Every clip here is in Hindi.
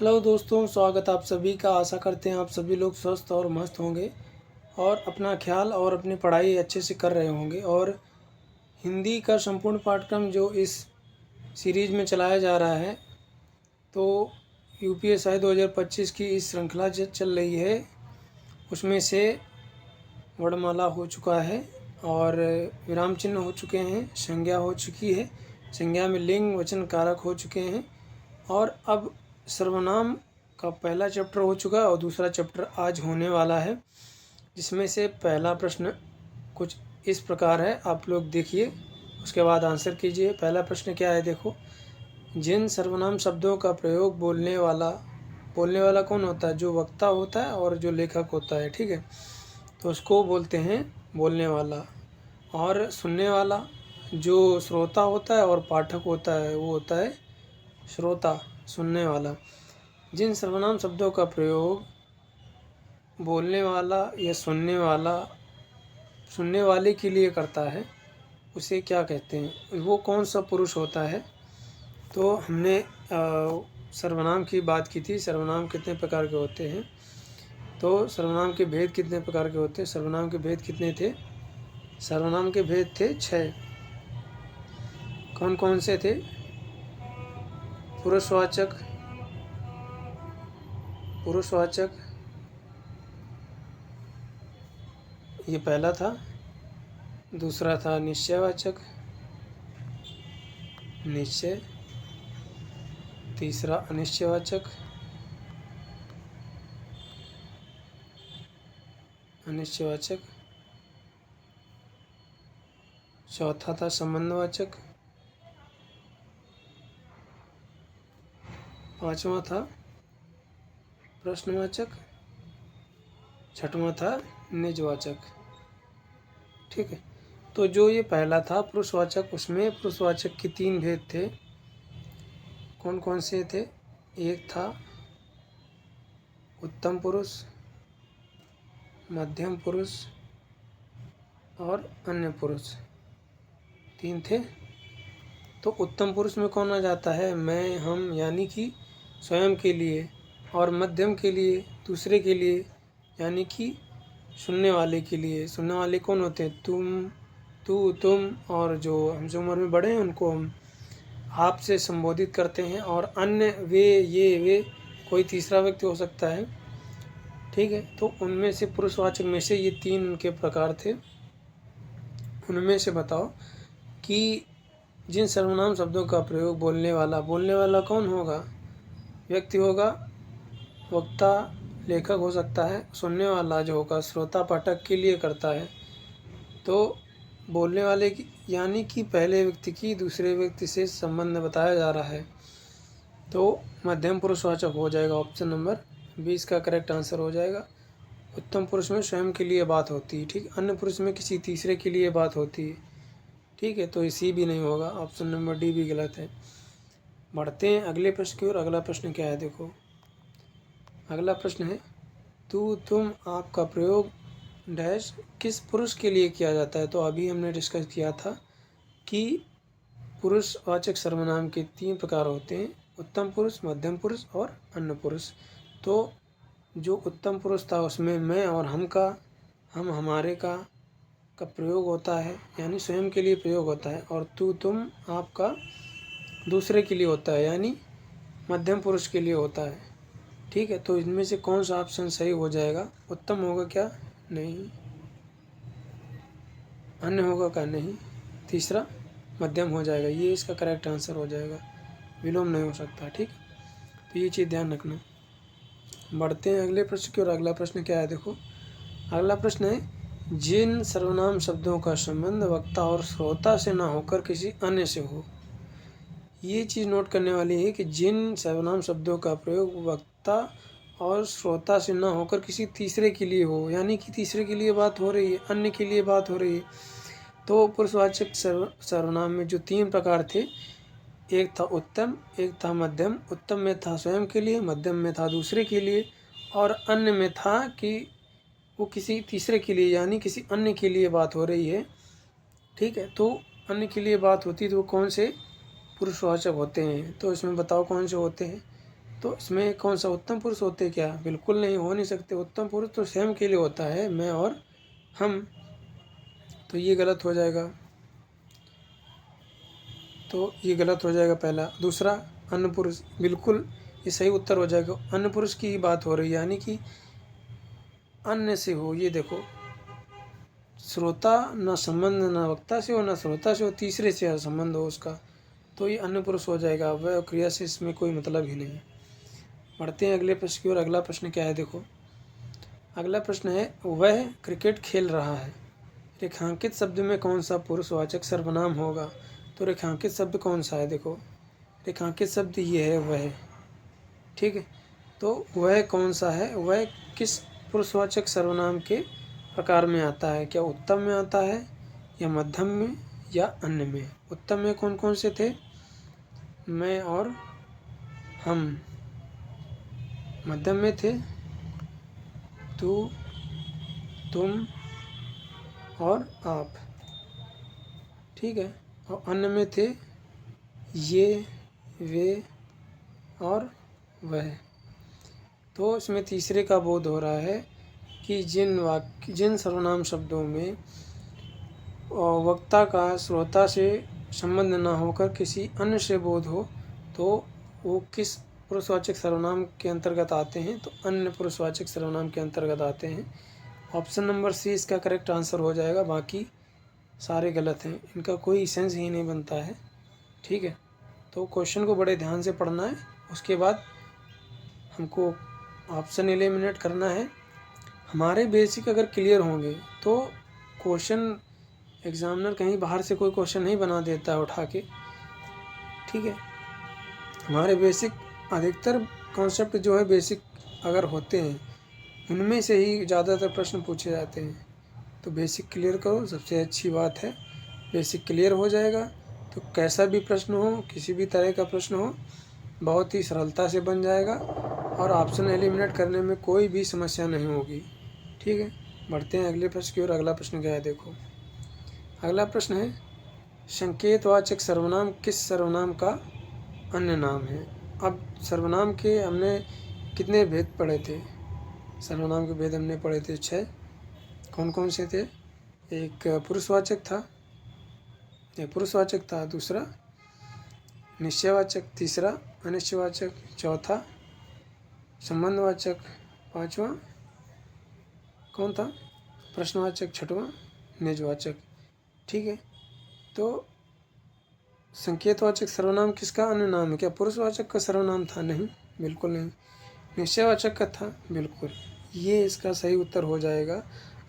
हेलो दोस्तों, स्वागत आप सभी का। आशा करते हैं आप सभी लोग स्वस्थ और मस्त होंगे और अपना ख्याल और अपनी पढ़ाई अच्छे से कर रहे होंगे। और हिंदी का संपूर्ण पाठ्यक्रम जो इस सीरीज़ में चलाया जा रहा है, तो यूपीएसआई 2025 की इस श्रृंखला जो चल रही है उसमें से वर्णमाला हो चुका है और विराम चिन्ह हो चुके हैं, संज्ञा हो चुकी है, संज्ञा में लिंग वचन कारक हो चुके हैं और अब सर्वनाम का पहला चैप्टर हो चुका है और दूसरा चैप्टर आज होने वाला है, जिसमें से पहला प्रश्न कुछ इस प्रकार है। आप लोग देखिए, उसके बाद आंसर कीजिए। पहला प्रश्न क्या है, देखो। जिन सर्वनाम शब्दों का प्रयोग बोलने वाला कौन होता है? जो वक्ता होता है और जो लेखक होता है, ठीक है, तो उसको बोलते हैं बोलने वाला। और सुनने वाला जो श्रोता होता है और पाठक होता है वो होता है श्रोता, सुनने वाला। जिन सर्वनाम शब्दों का प्रयोग बोलने वाला या सुनने वाले के लिए करता है उसे क्या कहते हैं? वो कौन सा पुरुष होता है? तो हमने सर्वनाम की बात की थी। सर्वनाम कितने प्रकार के होते हैं? तो सर्वनाम के भेद कितने प्रकार के होते हैं? सर्वनाम के भेद कितने थे? सर्वनाम के भेद थे 6। कौन कौन से थे? पुरुषवाचक, ये पहला था। दूसरा था निश्चयवाचक, निश्चय। तीसरा अनिश्चयवाचक, अनिश्चयवाचक। चौथा था संबंधवाचक। पांचवा था प्रश्नवाचक। छठवां था निजवाचक। ठीक है, तो जो ये पहला था पुरुषवाचक, उसमें पुरुषवाचक के 3 भेद थे। कौन कौन से थे? एक था उत्तम पुरुष, मध्यम पुरुष और अन्य पुरुष, 3 थे। तो उत्तम पुरुष में कौन आ जाता है? मैं, हम, यानी कि स्वयं के लिए। और मध्यम के लिए दूसरे के लिए, यानी कि सुनने वाले के लिए। सुनने वाले कौन होते हैं? तुम, तू, तुम। और जो हमसे उम्र में बड़े हैं उनको हम आप से संबोधित करते हैं। और अन्य वे, ये, वे, कोई तीसरा व्यक्ति हो सकता है। ठीक है, तो उनमें से पुरुषवाचक में से ये 3 उनके प्रकार थे। उनमें से बताओ कि जिन सर्वनाम शब्दों का प्रयोग बोलने वाला कौन होगा? व्यक्ति होगा, वक्ता, लेखक हो सकता है। सुनने वाला जो होगा श्रोता, पाठक के लिए करता है। तो बोलने वाले की यानी कि पहले व्यक्ति की दूसरे व्यक्ति से संबंध बताया जा रहा है, तो मध्यम पुरुषवाचक हो जाएगा। ऑप्शन नंबर 20 का करेक्ट आंसर हो जाएगा। उत्तम पुरुष में स्वयं के लिए बात होती है, ठीक। अन्य पुरुष में किसी तीसरे के लिए बात होती है, ठीक है, तो इसी भी नहीं होगा। ऑप्शन नंबर डी भी गलत है। बढ़ते हैं अगले प्रश्न की ओर। अगला प्रश्न क्या है, देखो। अगला प्रश्न है, तू, तुम, आपका प्रयोग डैश किस पुरुष के लिए किया जाता है? तो अभी हमने डिस्कस किया था कि पुरुषवाचक सर्वनाम के 3 प्रकार होते हैं, उत्तम पुरुष, मध्यम पुरुष और अन्य पुरुष। तो जो उत्तम पुरुष था उसमें मैं और हम का, हम, हमारे का प्रयोग होता है, यानी स्वयं के लिए प्रयोग होता है। और तू, तुम, आपका दूसरे के लिए होता है, यानी मध्यम पुरुष के लिए होता है। ठीक है, तो इनमें से कौन सा ऑप्शन सही हो जाएगा? उत्तम होगा क्या? नहीं। अन्य होगा क्या? नहीं। तीसरा मध्यम हो जाएगा, ये इसका करेक्ट आंसर हो जाएगा। विलोम नहीं हो सकता, ठीक। तो ये चीज़ ध्यान रखना। बढ़ते हैं अगले प्रश्न की ओर। अगला प्रश्न क्या है, देखो। अगला प्रश्न है, जिन सर्वनाम शब्दों का संबंध वक्ता और श्रोता से ना होकर किसी अन्य से हो। ये चीज़ नोट करने वाली है कि जिन सर्वनाम शब्दों का प्रयोग वक्ता और श्रोता से ना होकर किसी तीसरे के लिए हो, यानी कि तीसरे के लिए बात हो रही है, अन्य के लिए बात हो रही है। तो पुरुषवाचक सर्वनाम में जो 3 प्रकार थे, एक था उत्तम, एक था मध्यम। उत्तम में था स्वयं के लिए, मध्यम में था दूसरे के लिए, और अन्य में था कि वो किसी तीसरे के लिए, यानी किसी अन्य के लिए बात हो रही है। ठीक है, तो अन्य के लिए बात होती तो कौन से पुरुषवाचक होते हैं? तो इसमें बताओ कौन से होते हैं। तो इसमें कौन सा उत्तम पुरुष होते क्या? बिल्कुल नहीं, हो नहीं सकते। उत्तम पुरुष तो स्वयं के लिए होता है, मैं और हम। तो ये गलत हो जाएगा, तो ये गलत हो जाएगा पहला। दूसरा, अन्य पुरुष, बिल्कुल ये सही उत्तर हो जाएगा। अन्य पुरुष की बात हो रही है, यानी कि अन्य से हो। ये देखो, श्रोता न संबंध न वक्ता से हो न श्रोता से हो, तीसरे से संबंध हो उसका, तो ये अन्य पुरुष हो जाएगा। वह क्रिया से इसमें कोई मतलब ही नहीं है। बढ़ते हैं अगले प्रश्न की ओर। अगला प्रश्न क्या है देखो। अगला प्रश्न है, वह क्रिकेट खेल रहा है। रेखांकित शब्द में कौन सा पुरुषवाचक सर्वनाम होगा? तो रेखांकित शब्द कौन सा है? देखो, रेखांकित शब्द ये है वह। ठीक है, तो वह कौन सा है? वह किस पुरुषवाचक सर्वनाम के प्रकार में आता है? क्या उत्तम में आता है, या मध्यम में, या अन्य में? उत्तम में कौन कौन से थे? मैं और हम। मध्यम में थे तू, तुम और आप। ठीक है, और अन्य में थे ये, वे और वह। तो इसमें तीसरे का बोध हो रहा है कि जिन सर्वनाम शब्दों में वक्ता का श्रोता से संबंध न होकर किसी अन्य से बोध हो, तो वो किस पुरुषवाचक सर्वनाम के अंतर्गत आते हैं? तो अन्य पुरुषवाचक सर्वनाम के अंतर्गत आते हैं। ऑप्शन नंबर सी इसका करेक्ट आंसर हो जाएगा, बाकी सारे गलत हैं, इनका कोई सेंस ही नहीं बनता है। ठीक है, तो क्वेश्चन को बड़े ध्यान से पढ़ना है, उसके बाद हमको ऑप्शन एलिमिनेट करना है। हमारे बेसिक अगर क्लियर होंगे तो क्वेश्चन एग्जामिनर कहीं बाहर से कोई क्वेश्चन नहीं बना देता है उठा के। ठीक है, हमारे बेसिक अधिकतर कॉन्सेप्ट जो है बेसिक अगर होते हैं, उनमें से ही ज़्यादातर प्रश्न पूछे जाते हैं। तो बेसिक क्लियर करो, सबसे अच्छी बात है। बेसिक क्लियर हो जाएगा तो कैसा भी प्रश्न हो, किसी भी तरह का प्रश्न हो, बहुत ही सरलता से बन जाएगा और ऑप्शन एलिमिनेट करने में कोई भी समस्या नहीं होगी। ठीक है, बढ़ते हैं अगले प्रश्न की ओर। अगला प्रश्न क्या है देखो। अगला प्रश्न है, संकेतवाचक सर्वनाम किस सर्वनाम का अन्य नाम है? अब सर्वनाम के हमने कितने भेद पढ़े थे? सर्वनाम के भेद हमने पढ़े थे 6। कौन कौन से थे? एक पुरुषवाचक था, दूसरा निश्चयवाचक, तीसरा अनिश्चयवाचक, चौथा संबंधवाचक, पांचवा कौन था? प्रश्नवाचक, छठवां निजवाचक। ठीक है, तो संकेतवाचक सर्वनाम किसका अन्य नाम है? क्या पुरुषवाचक का सर्वनाम था? नहीं, बिल्कुल नहीं। निश्चयवाचक का था? बिल्कुल। ये इसका सही उत्तर हो जाएगा।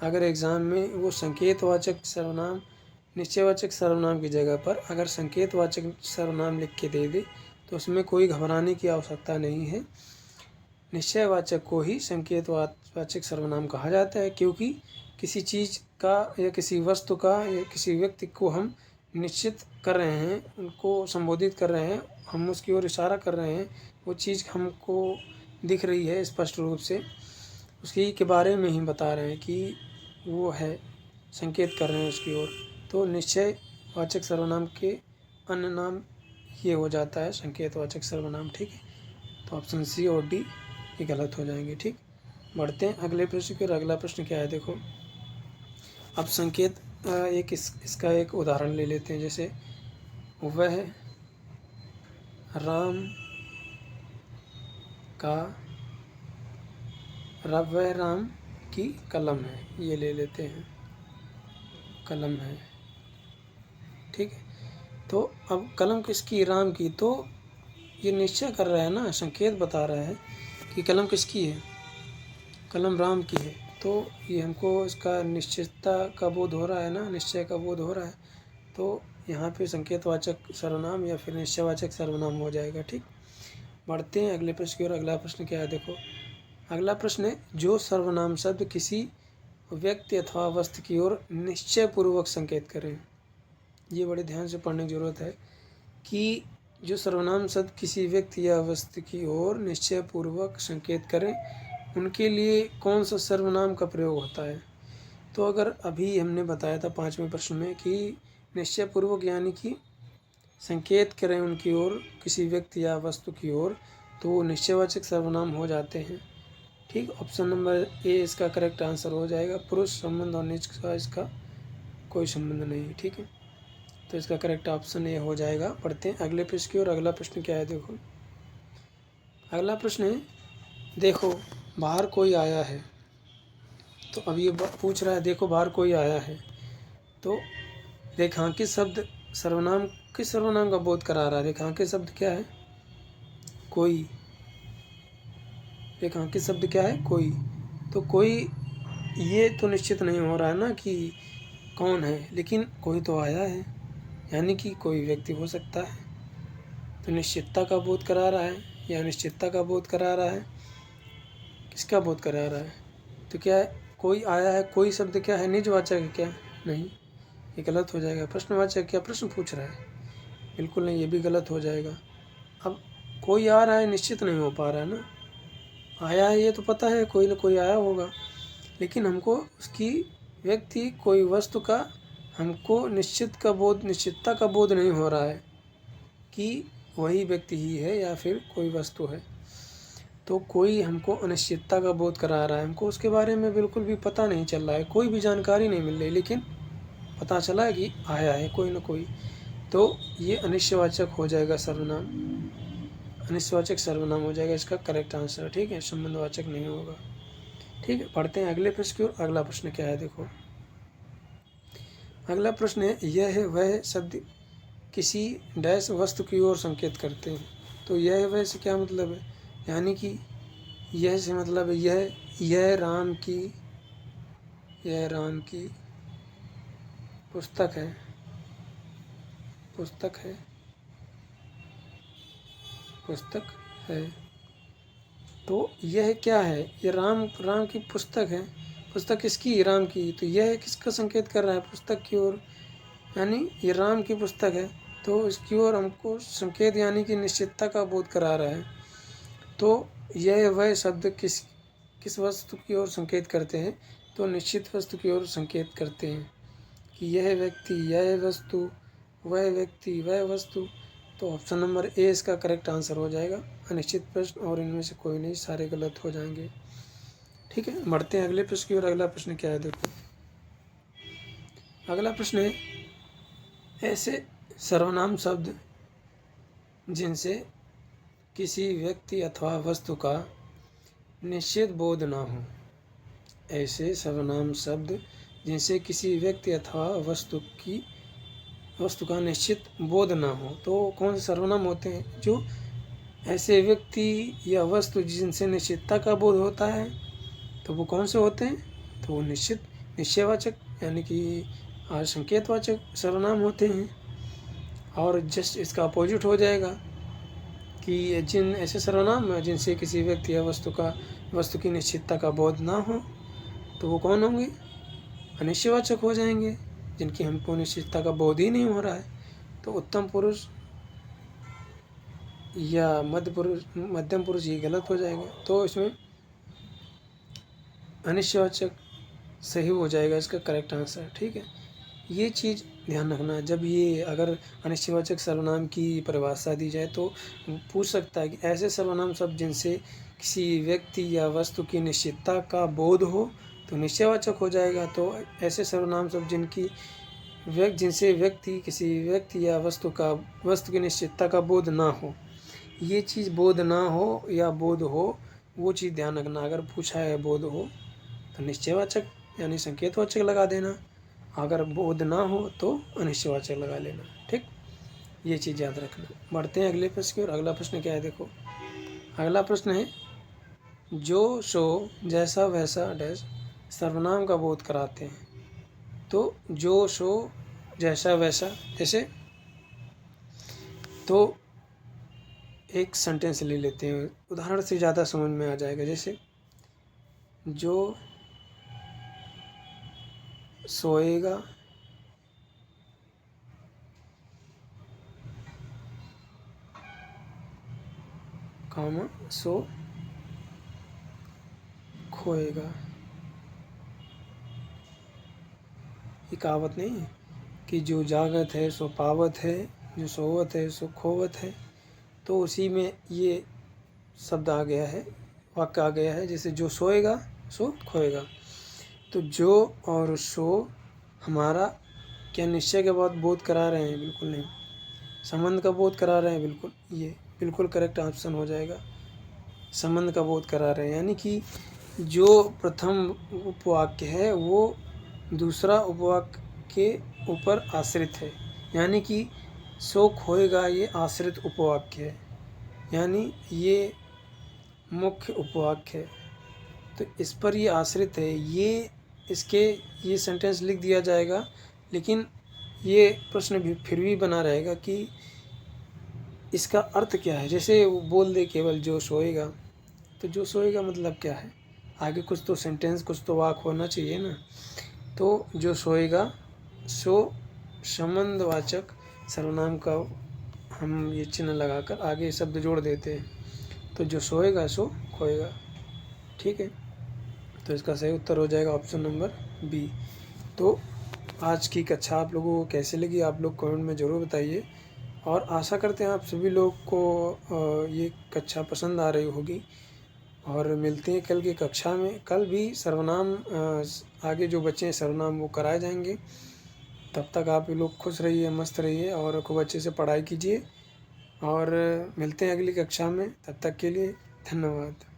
अगर एग्ज़ाम में वो संकेतवाचक सर्वनाम निश्चयवाचक सर्वनाम की जगह पर अगर संकेतवाचक सर्वनाम लिख के दे दे तो उसमें कोई घबराने की आवश्यकता नहीं है। निश्चयवाचक को ही संकेतवाचक सर्वनाम कहा जाता है, क्योंकि किसी चीज़ का या किसी वस्तु का या किसी व्यक्ति को हम निश्चित कर रहे हैं, उनको संबोधित कर रहे हैं, हम उसकी ओर इशारा कर रहे हैं, वो चीज़ हमको दिख रही है स्पष्ट रूप से, उसकी के बारे में ही बता रहे हैं कि वो है, संकेत कर रहे हैं उसकी ओर। तो निश्चयवाचक सर्वनाम के अन्य नाम ये हो जाता है संकेतवाचक सर्वनाम। ठीक है, तो ऑप्शन सी और डी ये गलत हो जाएंगे। ठीक, बढ़ते हैं अगले प्रश्न की ओर। अगला प्रश्न क्या है देखो। अब संकेत इसका एक उदाहरण ले लेते हैं। जैसे वह राम की कलम है, ये ले लेते हैं, कलम है। ठीक है, तो अब कलम किसकी? राम की। तो ये निश्चय कर रहा है ना, संकेत बता रहा है कि कलम किसकी है? कलम राम की है। तो ये हमको इसका निश्चितता का बोध हो रहा है ना, निश्चय का बोध हो रहा है। तो यहाँ पे संकेतवाचक सर्वनाम या फिर निश्चयवाचक सर्वनाम हो जाएगा। ठीक, बढ़ते हैं अगले प्रश्न की ओर। अगला प्रश्न क्या है देखो। अगला प्रश्न है, जो सर्वनाम शब्द किसी व्यक्ति अथवा वस्तु की ओर निश्चय पूर्वक संकेत करें। ये बड़े ध्यान से पढ़ने की जरूरत है कि जो सर्वनाम शब्द किसी व्यक्ति या वस्तु की ओर निश्चय पूर्वक संकेत करें, उनके लिए कौन सा सर्वनाम का प्रयोग होता है? तो अगर अभी हमने बताया था 5वें प्रश्न में कि निश्चय पूर्वक यानी कि संकेत करें उनकी ओर, किसी व्यक्ति या वस्तु की ओर, तो वो निश्चयवाचक सर्वनाम हो जाते हैं। ठीक, ऑप्शन नंबर ए इसका करेक्ट आंसर हो जाएगा। पुरुष संबंध और निज का इसका कोई संबंध नहीं है। ठीक है, तो इसका करेक्ट ऑप्शन ए हो जाएगा। पढ़ते हैं अगले प्रश्न की और। अगला प्रश्न क्या है देखो। अगला प्रश्न है, देखो बाहर कोई आया है। तो अब ये पूछ रहा है, देखो बाहर कोई आया है, तो रेखांकित शब्द सर्वनाम किस सर्वनाम का बोध करा रहा है? रेखांकित शब्द क्या है? कोई। रेखांकित शब्द क्या है? कोई। तो कोई ये तो निश्चित नहीं हो रहा है ना कि कौन है, लेकिन कोई तो आया है, यानी कि कोई व्यक्ति हो सकता है। तो निश्चितता का बोध करा रहा है या अनिश्चितता का बोध करा रहा है? किसका बोध करा रहा है? तो क्या है? कोई आया है। कोई शब्द क्या है? निजवाचक है क्या? नहीं, ये गलत हो जाएगा। प्रश्नवाचक क्या प्रश्न पूछ रहा है? बिल्कुल नहीं, ये भी गलत हो जाएगा। अब कोई आ रहा है निश्चित नहीं हो पा रहा है ना। आया है ये तो पता है, कोई ना कोई आया होगा, लेकिन हमको उसकी व्यक्ति कोई वस्तु का हमको निश्चितता का बोध नहीं हो रहा है कि वही व्यक्ति ही है या फिर कोई वस्तु है। तो कोई हमको अनिश्चितता का बोध करा रहा है, हमको उसके बारे में बिल्कुल भी पता नहीं चल रहा है, कोई भी जानकारी नहीं मिल रही, लेकिन पता चला है कि आया है कोई ना कोई। तो ये अनिश्चयवाचक हो जाएगा सर्वनाम, अनिश्चयवाचक सर्वनाम हो जाएगा इसका करेक्ट आंसर। ठीक है, संबंधवाचक नहीं होगा। ठीक है, पढ़ते हैं अगले प्रश्न की ओर। अगला प्रश्न क्या है देखो। अगला प्रश्न है, यह है वह शब्द किसी डैश वस्तु की ओर संकेत करते हैं। तो यह वह से क्या मतलब है? यानी कि यह से मतलब है यह राम की पुस्तक है। पुस्तक है। तो यह क्या है? ये राम की पुस्तक है। पुस्तक किसकी? राम की। तो यह किसका संकेत कर रहा है? पुस्तक की ओर, यानी ये राम की पुस्तक है, तो इसकी ओर हमको संकेत यानी कि निश्चितता का बोध करा रहा है। तो यह वह शब्द किस वस्तु की ओर संकेत करते हैं? तो निश्चित वस्तु की ओर संकेत करते हैं कि यह व्यक्ति, यह वस्तु, वह व्यक्ति, वह वस्तु। तो ऑप्शन नंबर ए इसका करेक्ट आंसर हो जाएगा। अनिश्चित प्रश्न और इनमें से कोई नहीं, सारे गलत हो जाएंगे। ठीक है, बढ़ते हैं अगले प्रश्न की ओर। अगला प्रश्न क्या है देखो। अगला प्रश्न है, ऐसे सर्वनाम शब्द जिनसे किसी व्यक्ति अथवा वस्तु का निश्चित बोध न हो। ऐसे सर्वनाम शब्द जिनसे किसी व्यक्ति अथवा वस्तु का निश्चित बोध न हो। तो कौन से सर्वनाम होते हैं? जो ऐसे व्यक्ति या वस्तु जिनसे निश्चितता का बोध होता है, तो वो कौन से होते हैं? तो वो निश्चयवाचक यानी कि संकेतवाचक सर्वनाम होते हैं। और जस्ट इसका अपोजिट हो जाएगा कि जिन ऐसे सर्वनाम जिनसे किसी व्यक्ति या वस्तु की निश्चितता का बोध ना हो, तो वो कौन होंगे? अनिश्चयवाचक हो जाएंगे, जिनकी हमको निश्चितता का बोध ही नहीं हो रहा है। तो उत्तम पुरुष या मध्यम पुरुष ये गलत हो जाएगा। तो इसमें अनिश्चयवाचक सही हो जाएगा इसका करेक्ट आंसर। ठीक है, ये चीज़ ध्यान रखना। जब ये अगर अनिश्चयवाचक सर्वनाम की परिभाषा दी जाए तो पूछ सकता है कि ऐसे सर्वनाम शब्द जिनसे किसी व्यक्ति या वस्तु की निश्चितता का बोध हो, तो निश्चयवाचक हो जाएगा। तो ऐसे सर्वनाम शब्द जिनसे किसी व्यक्ति या वस्तु की निश्चितता का बोध ना हो, ये चीज़ बोध ना हो या बोध हो, वो चीज़ ध्यान रखना। अगर पूछा है बोध हो तो निश्चयवाचक यानी संकेतवाचक लगा देना, अगर बोध ना हो तो अनिश्चयवाचक लगा लेना। ठीक, ये चीज़ याद रखना। बढ़ते हैं अगले प्रश्न की ओर। अगला प्रश्न क्या है देखो। अगला प्रश्न है, जो सो जैसा वैसा डैश सर्वनाम का बोध कराते हैं। तो जो सो जैसा वैसा, जैसे तो एक सेंटेंस ले लेते हैं, उदाहरण से ज़्यादा समझ में आ जाएगा। जैसे जो सोएगा सो खोएगा। ये कहावत नहीं है कि जो जागत है सो पावत है, जो सोवत है सो खोवत है। तो उसी में ये शब्द आ गया है, वाक्य आ गया है, जैसे जो सोएगा सो खोएगा। तो जो और सो हमारा क्या निश्चय के बाद बोध करा रहे हैं? बिल्कुल नहीं। संबंध का बोध करा रहे हैं, बिल्कुल, ये बिल्कुल करेक्ट ऑप्शन हो जाएगा। संबंध का बोध करा रहे हैं, यानी कि जो प्रथम उपवाक्य है वो दूसरा उपवाक्य के ऊपर आश्रित है, यानी कि सो खोएगा ये आश्रित उपवाक्य है, यानी ये मुख्य उपवाक्य है, तो इस पर ये आश्रित है। ये सेंटेंस लिख दिया जाएगा, लेकिन ये प्रश्न भी फिर भी बना रहेगा कि इसका अर्थ क्या है। जैसे वो बोल दे केवल जो सोएगा, तो जो सोएगा मतलब क्या है? आगे कुछ तो सेंटेंस, कुछ तो वाक्य होना चाहिए ना। तो जो सोएगा सो संबंधवाचक सर्वनाम का हम ये चिन्ह लगाकर आगे शब्द जोड़ देते हैं, तो जो सोएगा सो खोएगा। ठीक है, तो इसका सही उत्तर हो जाएगा ऑप्शन नंबर बी। तो आज की कक्षा आप लोगों को कैसे लगी, आप लोग कमेंट में ज़रूर बताइए, और आशा करते हैं आप सभी लोग को ये कक्षा पसंद आ रही होगी। और मिलते हैं कल की कक्षा में। कल भी सर्वनाम आगे जो बच्चे हैं सर्वनाम वो कराए जाएंगे। तब तक आप लोग खुश रहिए, मस्त रहिए और खूब अच्छे से पढ़ाई कीजिए, और मिलते हैं अगली कक्षा में। तब तक के लिए धन्यवाद।